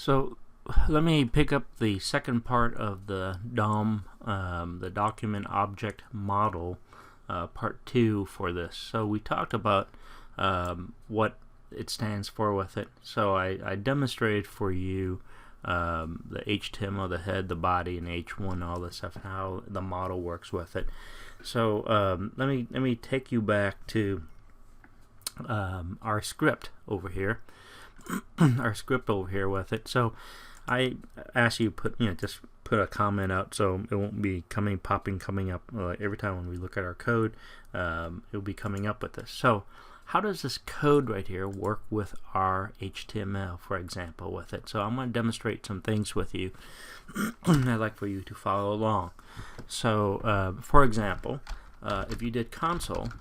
So let me pick up the second part of the DOM, the document object model, part 2 for this. So we talked about what it stands for with it. So I demonstrated for you the HTML, the head, the body, and H1, all this stuff, and how the model works with it. So let me take you back to our script over here. Our script over here with it. So I ask you just put a comment out so it won't be coming up every time when we look at our code. It'll be coming up with this. So how does this code right here work with our HTML, for example, with it? So I'm going to demonstrate some things with you. I'd like for you to follow along. So for example, if you did console.log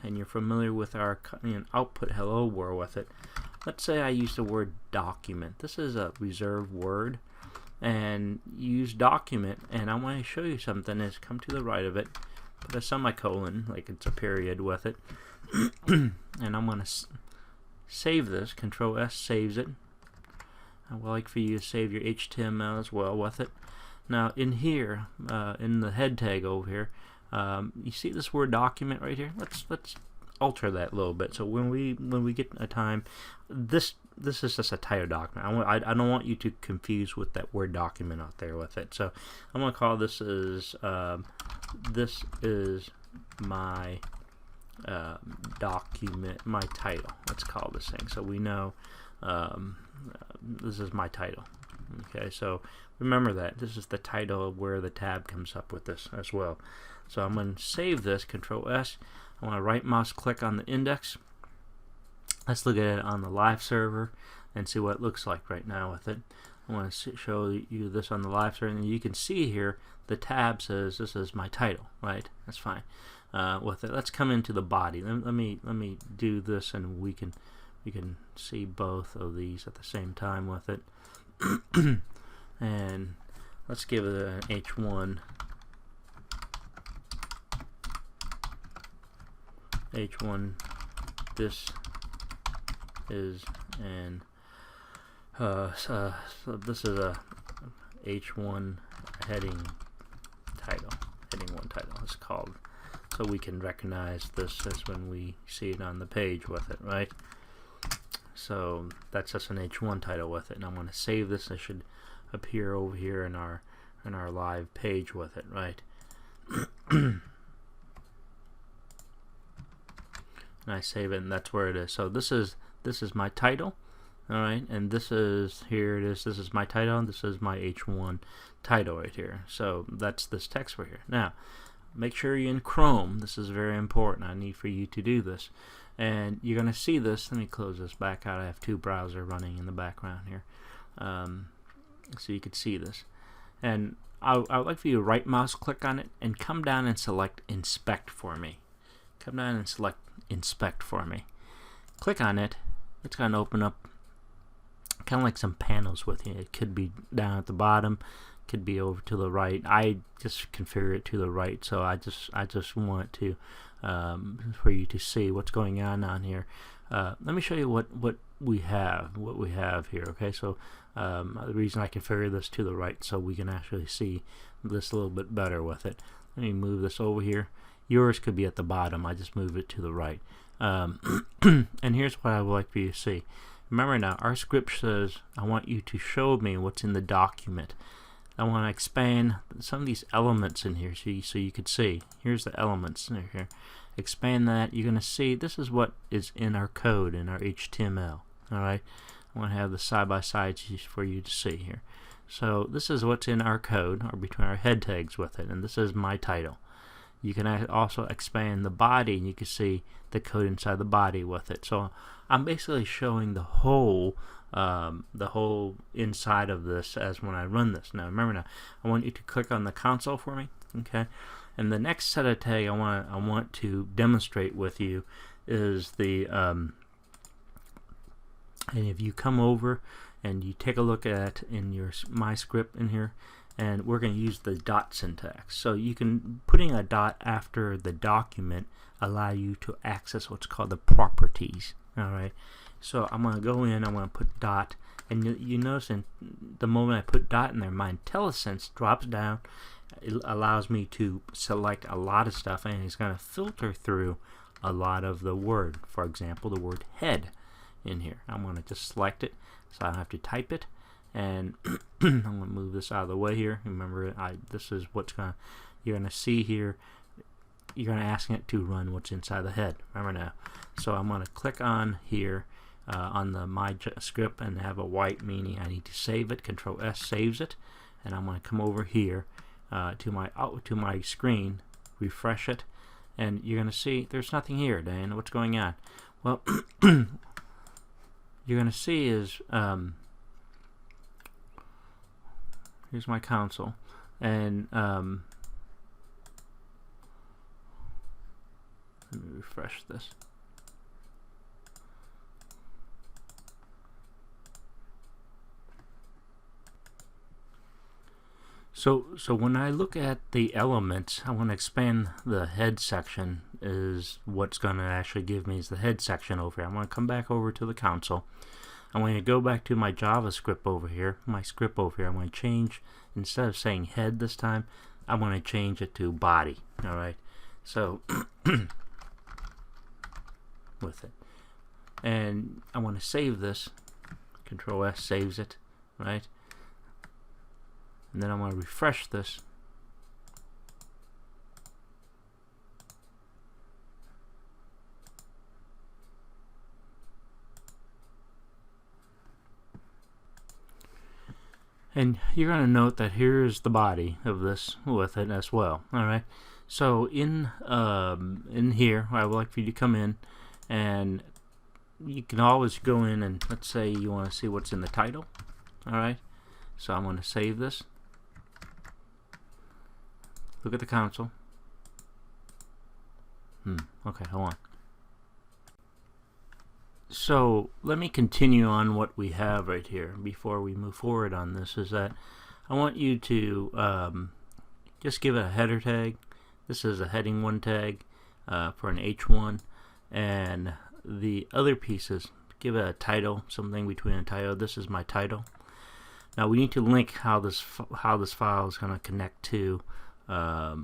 and you're familiar with our output hello world with it, let's say I use the word document. This is a reserved word, and use document, and I want to show you something. Is come to the right of it, put a semicolon like it's a period with it, and I'm going to save this. Control S saves it. I would like for you to save your HTML as well with it. Now in here, in the head tag over here, you see this word document right here? Let's alter that a little bit. So when we get a time, this is just a title document. I don't want you to confuse with that word document out there with it. So I'm going to call this as this is my document, my title. Let's call this thing so we know this is my title. Okay, so remember that this is the title of where the tab comes up with this as well. So I'm going to save this, Control S. I want to right mouse click on the index. Let's look at it on the live server and see what it looks like right now with it. I want to show you this on the live server, and you can see here the tab says this is my title, right? That's fine. With it, let's come into the body. Let me do this, and we can see both of these at the same time with it. And let's give it an H1. H1, this is an so this is a H1 heading title, heading 1 title it's called, so we can recognize this as when we see it on the page with it, right? So that's just an H1 title with it, and I'm going to save this. It should appear over here in our live page with it, right? And I save it, and that's where it is. So this is my title, all right, and this is, here it is. This is my title, and this is my H1 title right here. So that's this text right here. Now, make sure you're in Chrome. This is very important. I need for you to do this, and you're going to see this. Let me close this back out. I have 2 browsers running in the background here, so you can see this. And I would like for you to right mouse click on it and come down and select Inspect for me. Come down and select Inspect for me. Click on it. It's going to open up kind of like some panels with you. It could be down at the bottom, could be over to the right. I just configure it to the right, so I just want to for you to see what's going on here. Let me show you what we have here. Okay, so the reason I configure this to the right so we can actually see this a little bit better with it. Let me move this over here. Yours could be at the bottom. I just move it to the right. And here's what I would like for you to see. Remember now, our script says I want you to show me what's in the document. I want to expand some of these elements in here so you could see. Here's the elements in here. Expand that. You're going to see this is what is in our code, in our HTML. Alright, I want to have the side-by-sides for you to see here. So this is what's in our code, or between our head tags with it, and this is my title. You can also expand the body, and you can see the code inside the body with it. So I'm basically showing the whole inside of this as when I run this. Now remember, now I want you to click on the console for me, okay? And the next set of tag I want to demonstrate with you is the and if you come over and you take a look at in your my script in here, and we're going to use the dot syntax. So you can, putting a dot after the document allow you to access what's called the properties. Alright, So I'm going to go in, I'm going to put dot, and you notice in the moment I put dot in there, my IntelliSense drops down. It allows me to select a lot of stuff, and it's going to filter through a lot of the word. For example, the word head in here. I'm going to just select it so I don't have to type it, and I'm going to move this out of the way here. Remember, this is what's you're going to see here. You're going to ask it to run what's inside the head. Remember now. So I'm going to click on here on the my script and have a white, meaning I need to save it. Control S saves it, and I'm going to come over here to my screen, refresh it, and you're going to see there's nothing here. Dan, what's going on? Well, you're going to see is here's my console, and let me refresh this. So when I look at the elements, I want to expand the head section. Is what's going to actually give me is the head section over here. I'm going to come back over to the console. I'm going to go back to my JavaScript over here, I'm going to change, instead of saying head this time, I'm going to change it to body. Alright, so with it. And I want to save this. Control S saves it, right? And then I'm going to refresh this. And you're going to note that here's the body of this with it as well. Alright, so in here, I would like for you to come in, and you can always go in and let's say you want to see what's in the title. Alright, so I'm going to save this. Look at the console. Okay, hold on. So let me continue on what we have right here before we move forward on this. Is that I want you to just give it a header tag. This is a heading 1 tag for an H1, and the other pieces give it a title, something between a title. This is my title. Now we need to link how this file is going to connect to my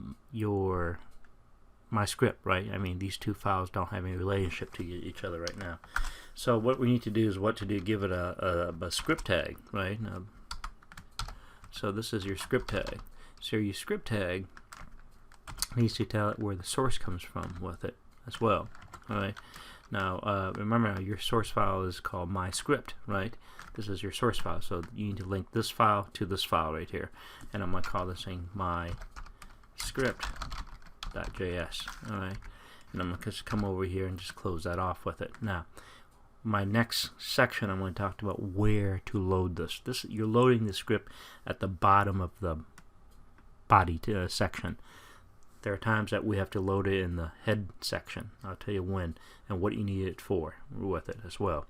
script, right? I mean, these two files don't have any relationship to each other right now. So what we need to do is give it a script tag, right? So this is your script tag. So your script tag needs to tell it where the source comes from with it as well. All right. Now remember, your source file is called my script, right? This is your source file, so you need to link this file to this file right here, and I'm going to call this thing my script.js. Alright, and I'm going to just come over here and just close that off with it. Now, my next section, I'm going to talk about where to load this. You're loading the script at the bottom of the body section. There are times that we have to load it in the head section. I'll tell you when and what you need it for with it as well.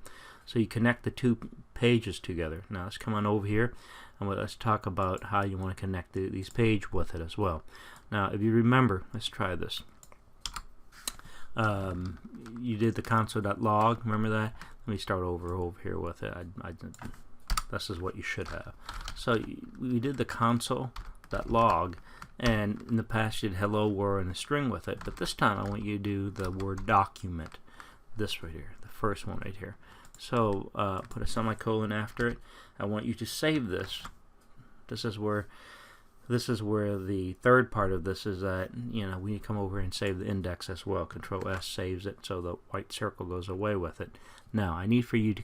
So you connect the two pages together. Now let's come on over here and let's talk about how you want to connect these pages with it as well. Now if you remember, let's try this. You did the console.log, remember that? Let me start over here with it. This is what you should have. So we did the console.log, and in the past you did hello world and a string with it, but this time I want you to do the word document, this right here, the first one right here. So put a semicolon after it. I want you to save this. This is where the third part of this is that, we need to come over and save the index as well. Control S saves it, so the white circle goes away with it. Now I need for you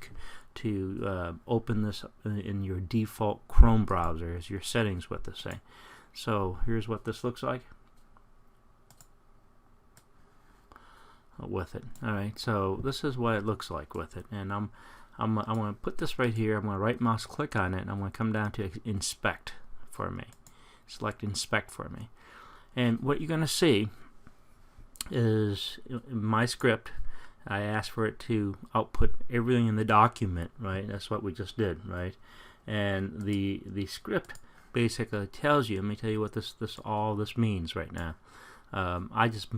to open this in your default Chrome browser as your settings with this thing. So here's what this looks like with it. Alright, so this is what it looks like with it, and I'm going to put this right here. I'm going to right mouse click on it, and I'm going to come down to inspect for me. Select inspect for me, and what you're going to see is in my script, I asked for it to output everything in the document, right? That's what we just did, right? And the script basically tells you, let me tell you what all this means right now. I just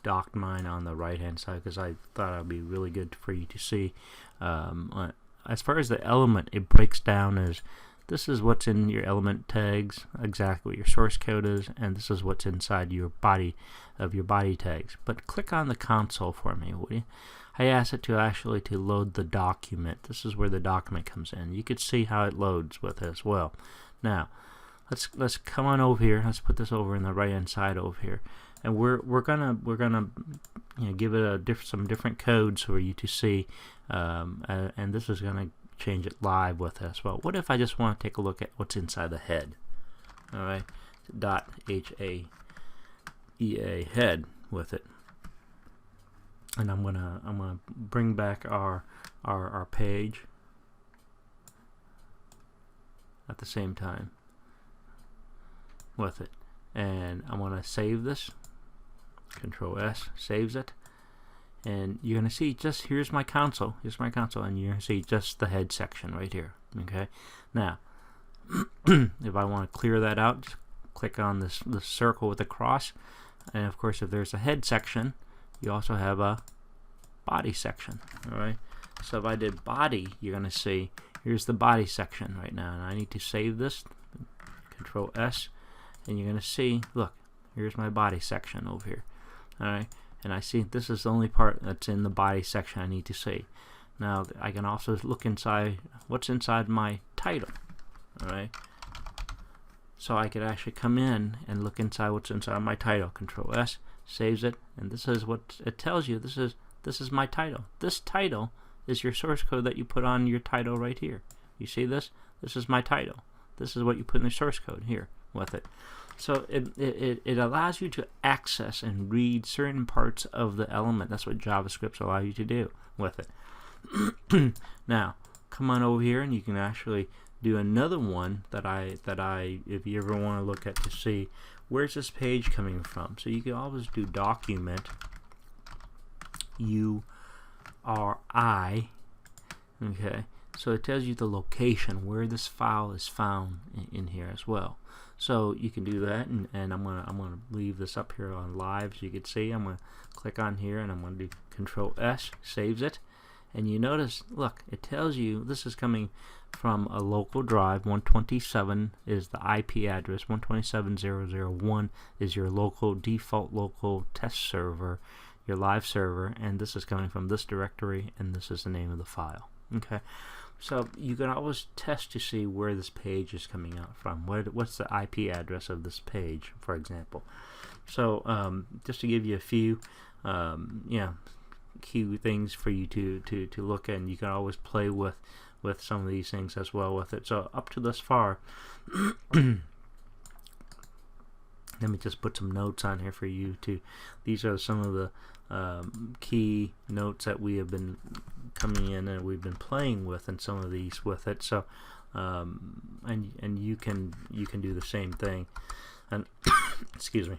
docked mine on the right hand side because I thought it would be really good for you to see. As far as the element, it breaks down as this is what's in your element tags, exactly what your source code is, and this is what's inside your body tags. But click on the console for me, will you? I asked it to actually to load the document. This is where the document comes in. You could see how it loads with it as well. Now, let's come on over here. Let's put this over in the right hand side over here, and we're gonna give it some different codes for you to see, and this is gonna change it live with us. Well, what if I just want to take a look at what's inside the head? All right, .HAEA head with it, and I'm gonna bring back our page at the same time with it, and I'm gonna save this. Control S saves it, and you're gonna see just here's my console, and you're gonna see just the head section right here. Okay, now if I want to clear that out, just click on this circle with the cross, and of course if there's a head section, you also have a body section. All right, so if I did body, you're gonna see here's the body section right now, and I need to save this. Control S, and you're gonna see, look, here's my body section over here. Alright, and I see this is the only part that's in the body section I need to see. Now I can also look inside what's inside my title. Alright, so I could actually come in and look inside what's inside my title. Control S saves it, and this is what it tells you. This is my title. This title is your source code that you put on your title right here. You see this? This is my title. This is what you put in the source code here with it. So it allows you to access and read certain parts of the element. That's what JavaScript allows you to do with it. Now, come on over here, and you can actually do another one that I if you ever want to look at to see where's this page coming from. So you can always do document URI. Okay, so it tells you the location where this file is found in here as well. So you can do that, and I'm gonna leave this up here on live so you can see. I'm gonna click on here, and I'm gonna do Control S, saves it, and you notice, look, it tells you this is coming from a local drive. 127 is the IP address. 127.0.0.1 is your local default local test server, your live server, and this is coming from this directory, and this is the name of the file. Okay. So you can always test to see where this page is coming out from. What's the IP address of this page, for example? So just to give you a few key things for you to look at, and you can always play with some of these things as well with it. So up to this far, let me just put some notes on here for you to. These are some of the key notes that we have been coming in and we've been playing with, and some of these with it. So and you can do the same thing, and excuse me.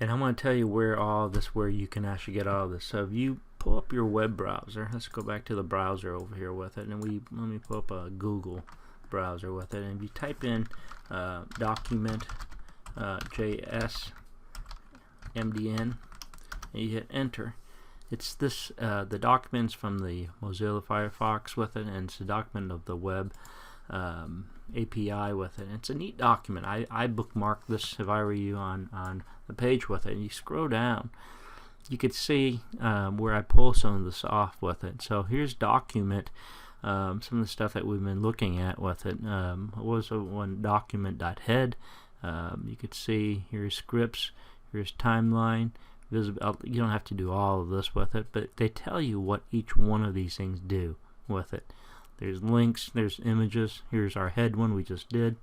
And I'm going to tell you where you can actually get all of this. So if you pull up your web browser, let's go back to the browser over here with it, and let me pull up a Google browser with it, and if you type in document JS MDN and you hit enter, it's this the documents from the Mozilla Firefox with it, and it's the document of the web API with it. It's a neat document. I bookmarked this if I were you on the page with it, and you scroll down, you could see where I pull some of this off with it. So here's document, some of the stuff that we've been looking at with it. What was the one? Document.head. You could see here's scripts, here's timeline, visible. You don't have to do all of this with it, but they tell you what each one of these things do with it. There's links, there's images. Here's our head one we just did.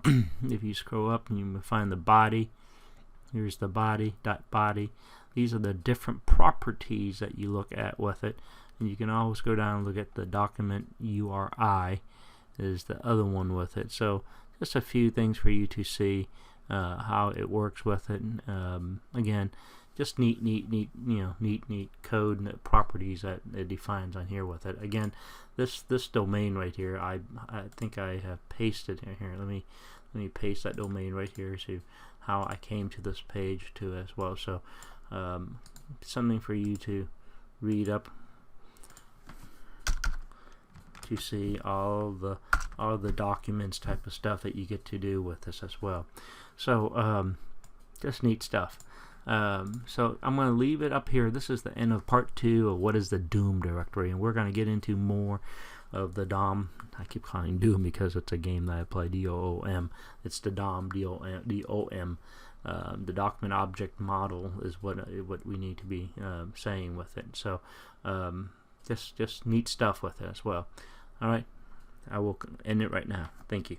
If you scroll up, and you can find the body. Here's the body. These are the different properties that you look at with it, and you can always go down and look at the document URI is the other one with it. So just a few things for you to see how it works with it. Again, just neat code and properties that it defines on here with it. Again, this domain right here, I think I have pasted here. Let let me paste that domain right here to how I came to this page too as well. So something for you to read up to see all the documents type of stuff that you get to do with this as well. So just neat stuff. So I'm going to leave it up here. This is the end of part 2 of what is the Doom directory, and we're going to get into more of the DOM. I keep calling Doom because it's a game that I play, DOOM. It's the DOM, DOM. The document object model is what we need to be saying with it. So just neat stuff with it as well. All right, I will end it right now. Thank you.